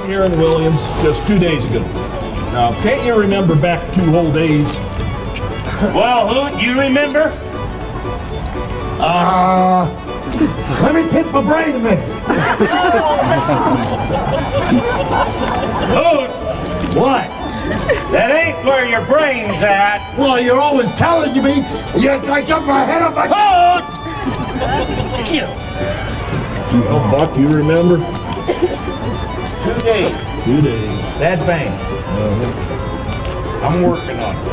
out here in Willams just 2 days ago. Now, can't you remember back 2 whole days? Well, Hoot, you remember? Let me pick my brain a minute. Hoot! What? That ain't where your brain's at. Well, you're always telling me. I got my head up my... Hoot! Oh, Buck, you remember? 2 days. 2 days. That bank. I'm working on it.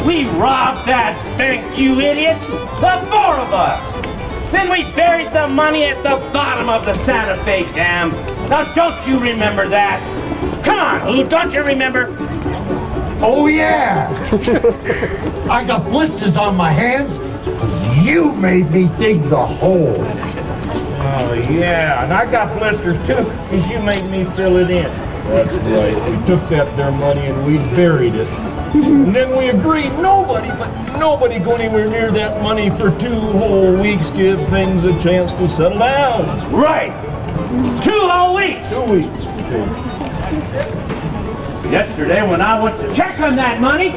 We robbed that bank, you idiot! The 4 of us! Then we buried the money at the bottom of the Santa Fe Dam. Now don't you remember that? Come on, Hoot, don't you remember? Oh, yeah. I got blisters on my hands. You made me dig the hole. Oh, yeah, and I got blisters too, because you made me fill it in. That's right. We took that there money and we buried it. And then we agreed nobody go anywhere near that money for 2 whole weeks, give things a chance to settle down. Right! 2 whole weeks! 2 weeks. Okay. Yesterday when I went to check on that money,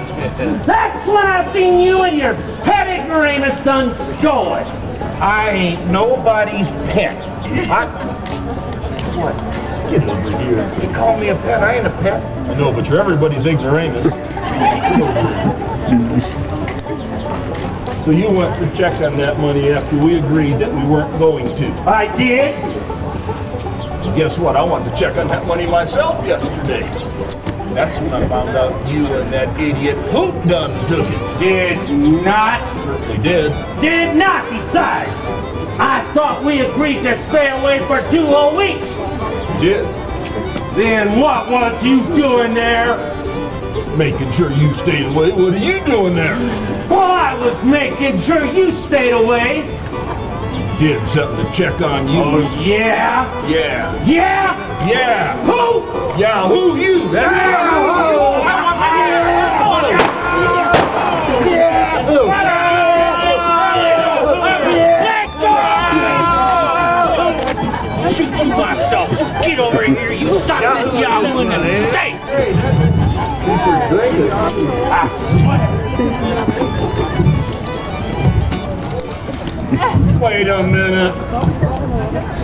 that's when I seen you and your pet ignoramus done stole it. I ain't nobody's pet. What? Get over here. You call me a pet? I ain't a pet. I know, but you're everybody's ignoramus. So you went to check on that money after we agreed that we weren't going to. I did? And guess what? I wanted to check on that money myself yesterday. That's when I found out you and that idiot Hoot done took it. Did not. Certainly did. Did not, besides. I thought we agreed to stay away for 2 whole weeks. You did. Then what was you doing there? Making sure you stayed away. What are you doing there? Well, I was making sure you stayed away. Did something to check on you. Oh, yeah? Yeah. Yeah? Yeah. Who? Yeah, who you? That's Shoot you myself. Get over here, you stop this yahoo in the state. I swear. Wait a minute.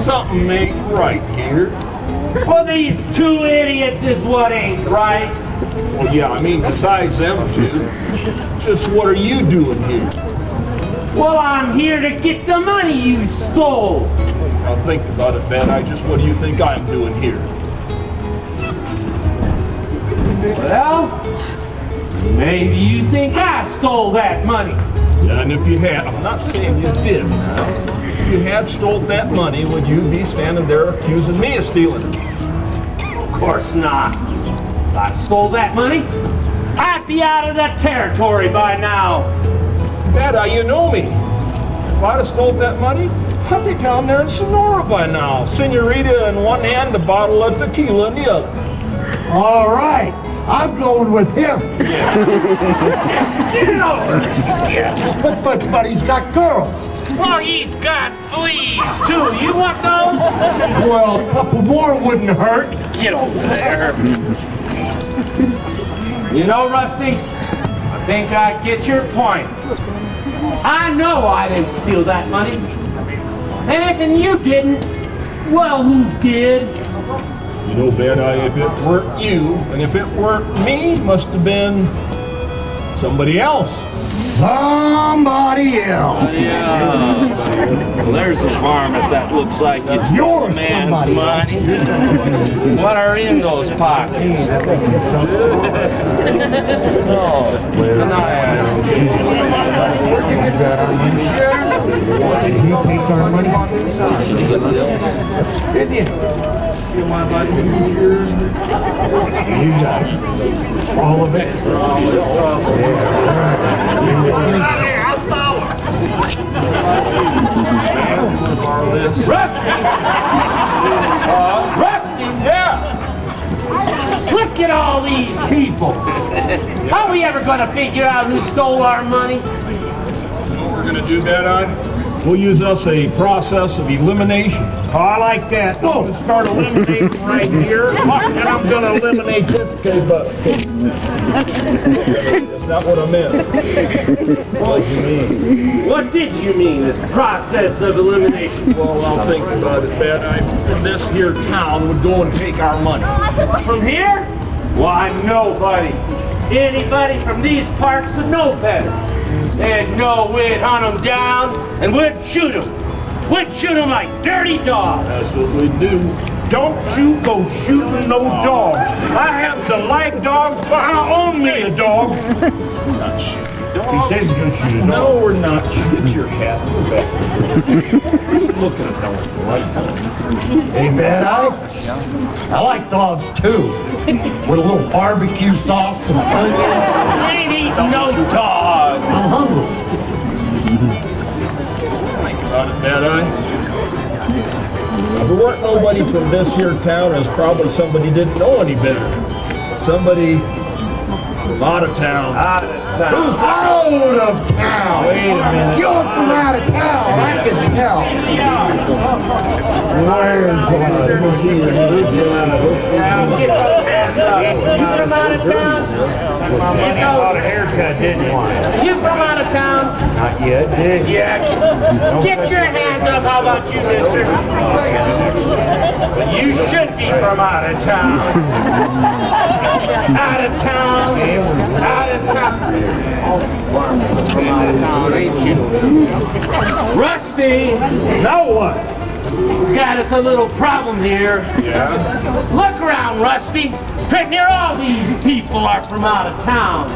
Something ain't right here. Well, these 2 idiots is what ain't right. Well, yeah, I mean, besides them 2, just what are you doing here? Well, I'm here to get the money you stole. Now think about it, Ben. What do you think I'm doing here? Well, maybe you think I stole that money. Yeah, and if you had, I'm not saying you did now. If you had stole that money, would you be standing there accusing me of stealing it? Of course not. If I stole that money, I'd be out of that territory by now. Deadeye, you know me. If I'd have stole that money, I'd be down there in Sonora by now. Senorita in one hand, a bottle of tequila in the other. All right. I'm going with him. Get it over. Yeah. But he's got girls. Well, he's got fleas, too. You want those? Well, a couple more wouldn't hurt. Get over there. You know, Rusty, I think I get your point. I know I didn't steal that money. And if you didn't, well, who did? You know, Deadeye, if it weren't you, and if it weren't me, must have been somebody else. Somebody else. Yeah. Well, there's a varmint that looks like it's You're man's somebody money. What are in those pockets? Oh, an eye. Did he take our money? Did you? You want money? You got it. All of it? Rusty! Rusty! Yeah! Look at all these people! How are we ever going to figure out who stole our money? You know what we're going to do, Deadeye? We'll use us a process of elimination. Oh, I like that. Oh, let's start eliminating right here. And I'm going to eliminate this. Okay, but that's not what I meant. What did you mean? What did you mean, this process of elimination? Well, I'll think about it, Deadeye. From this here town would go and take our money. From here? Why, nobody. Anybody from these parts would know better. They'd know we'd hunt them down and we'd shoot them. We'd shoot them like dirty dogs. That's what we do. Don't you go shooting no dogs. I happen to like dogs, but I own me a dog. Not shoot. He says he's gonna shoot a dog. No, we're not. Get your hat back. Looking at no one. Hey, Deadeye, I like dogs too. With a little barbecue sauce and onions. We ain't eating no dog. I'm hungry. Think about it, Deadeye. If there weren't nobody from this here town, it's probably somebody didn't know any better. Somebody from out of town. Out of town. Who's out of town? Wait a minute. You're from out of town, I can tell. Where's Get those hands up. You from out of town? You got a haircut, didn't you? You from out of town? Not yet. Yeah. Get your hands up. How about you, mister? But you should be from out of town. Out of town. Out of town. From out of town, ain't you? Rusty! Now what? We got us a little problem here. Yeah? Look around, Rusty. Pretty near all these people are from out of town.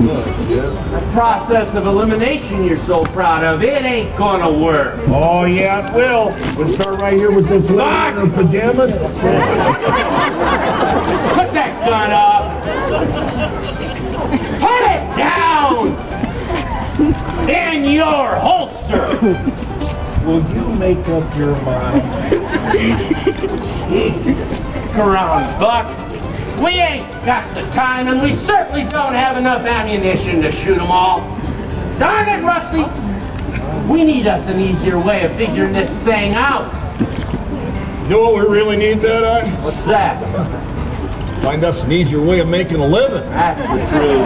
The process of elimination you're so proud of, it ain't gonna work. Oh, yeah, it will. We'll start right here with this lady in her pajamas. Put that gun up. Put it down. In your holster. Will you make up your mind? Look around, Buck. We ain't got the time, and we certainly don't have enough ammunition to shoot them all. Darn it, Rusty! We need us an easier way of figuring this thing out. You know what we really need, Deadeye? What's that? Find us an easier way of making a living. That's the truth.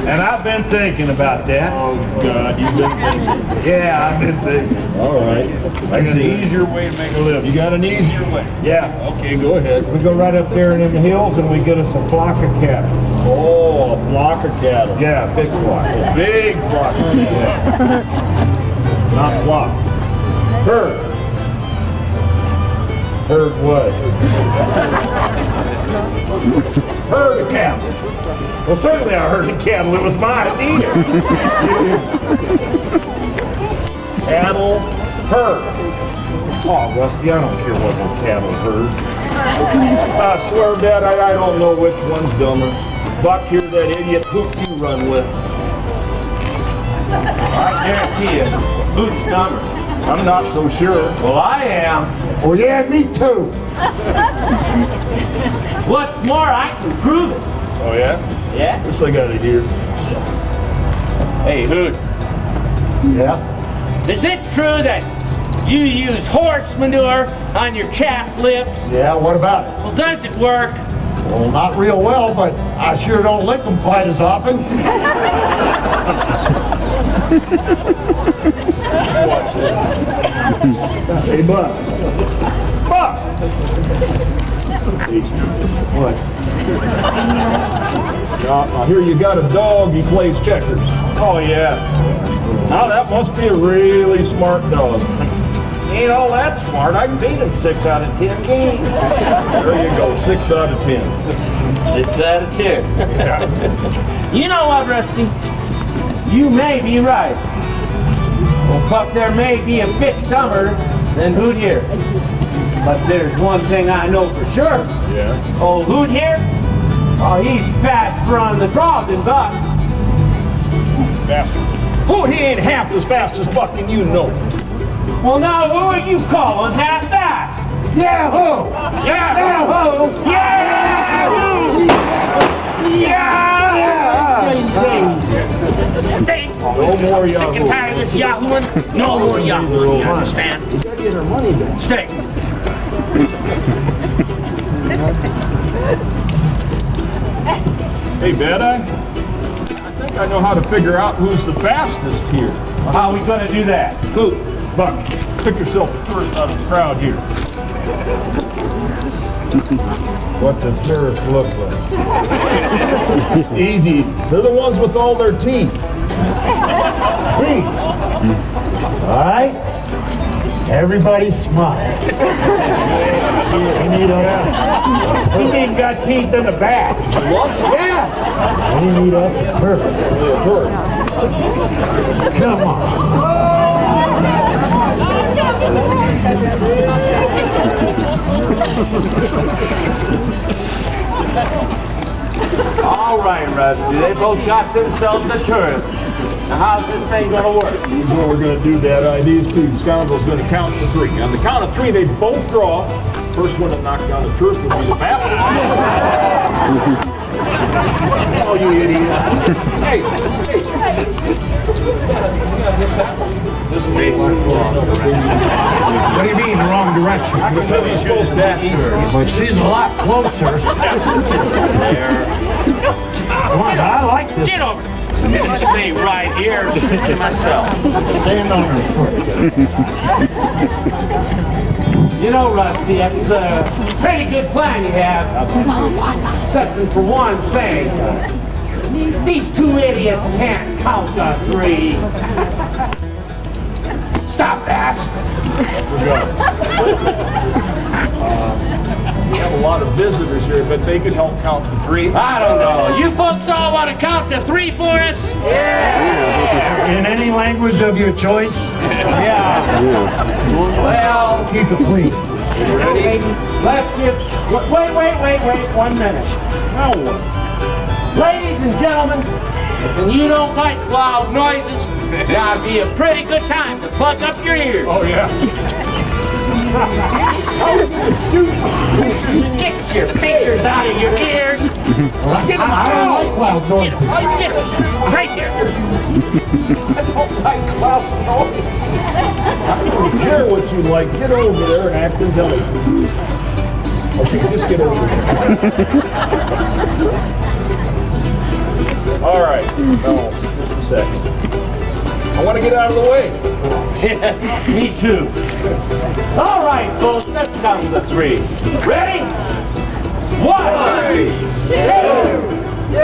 And I've been thinking about that. Oh, God, you've been thinking. Yeah, I've been thinking. All right. Like an easier way to make a living. You got an easier way? Yeah. Okay, go ahead. We go right up there in the hills and we get us a flock of cattle. Oh, a flock of cattle. Yeah, a big flock. A big flock of cattle. Not flock. Herd. Herd what? Herd of cattle. Well, certainly I heard the cattle. It was my idea. Cattle herd. Oh, Rusty, I don't care what no cattle herd. I swear, Dad, I don't know which one's dumber. Buck here, that idiot Hoot you run with. I guarantee you, Hoot's dumber. I'm not so sure. Well, I am. Oh, yeah, me too. What's more, I can prove it. Oh, yeah? Yeah? This I got it here. Hey, Hoot. Yeah? Is it true that you use horse manure on your chapped lips? Yeah, what about it? Well, does it work? Well, not real well, but I sure don't lick them quite as often. Watch this. Hey, Buck. Buck! What? Now, here you got a dog, he plays checkers. Oh, yeah. Now, that must be a really smart dog. He ain't all that smart. I can beat him 6 out of 10 games. There you go, 6 out of 10. 6 out of 10. You know what, Rusty? You may be right. Well, Buck, there may be a bit dumber than Hoot here. But there's one thing I know for sure. Yeah? Old Hoot here, oh, he's faster on the draw than Buck. Bastard. Hoot, he ain't half as fast as Buck, and you know it. Well, now who are you calling half fast? Yahoo! Yahoo! Yahoo! Yahoo! Yeah! Yeah! They No more Yahoo. Sick and tired of this Yahooing? No more Yahooing, you understand? We gotta get our money back. Stay. Hey, Deadeye. I think I know how to figure out who's the fastest here. How are we gonna do that? Hoot, Buck, pick yourself first out of the crowd here. What does tourists look like? It's easy. They're the ones with all their teeth. Teeth. All right. Everybody smile. We need us. He ain't got teeth in the back. What? Yeah. We need us a purpose. Come on. All right, Rusty. They both got themselves a tourist. Now, how's this thing gonna work? Here's what we're going to do, Deadeye. These two scoundrels are going to count to 3. On the count of 3, they both draw. First one to knock down the tourist will be the fastest. Oh, you idiot. Hey. This is me. What do you mean, wrong direction? But she's a lot closer. Come on, I like this. Get over. Just stay right here to myself. Stand on her foot. You know, Rusty, that's a pretty good plan you have. Except for one thing. These two idiots can't count to 3. Stop that. We have a lot of visitors here, but they could help count to 3. I don't know. You folks all want to count to 3 for us? Yeah. In any language of your choice. Yeah. Well, Keep it clean. ready? Let's get... Wait. 1 minute. Now what? Ladies and gentlemen, if you don't like loud noises, that'd be a pretty good time to plug up your ears. Oh, yeah. Get your fingers out of your ears. Get them I don't like loud noises. Get them. Right here. I don't like loud noise. I don't care what you like. Get over there and act intelligent. Okay, just get over there. All right. No, just a second. I want to get out of the way. Me too. All right, folks, let's count to 3. Ready? 1, 2, 3.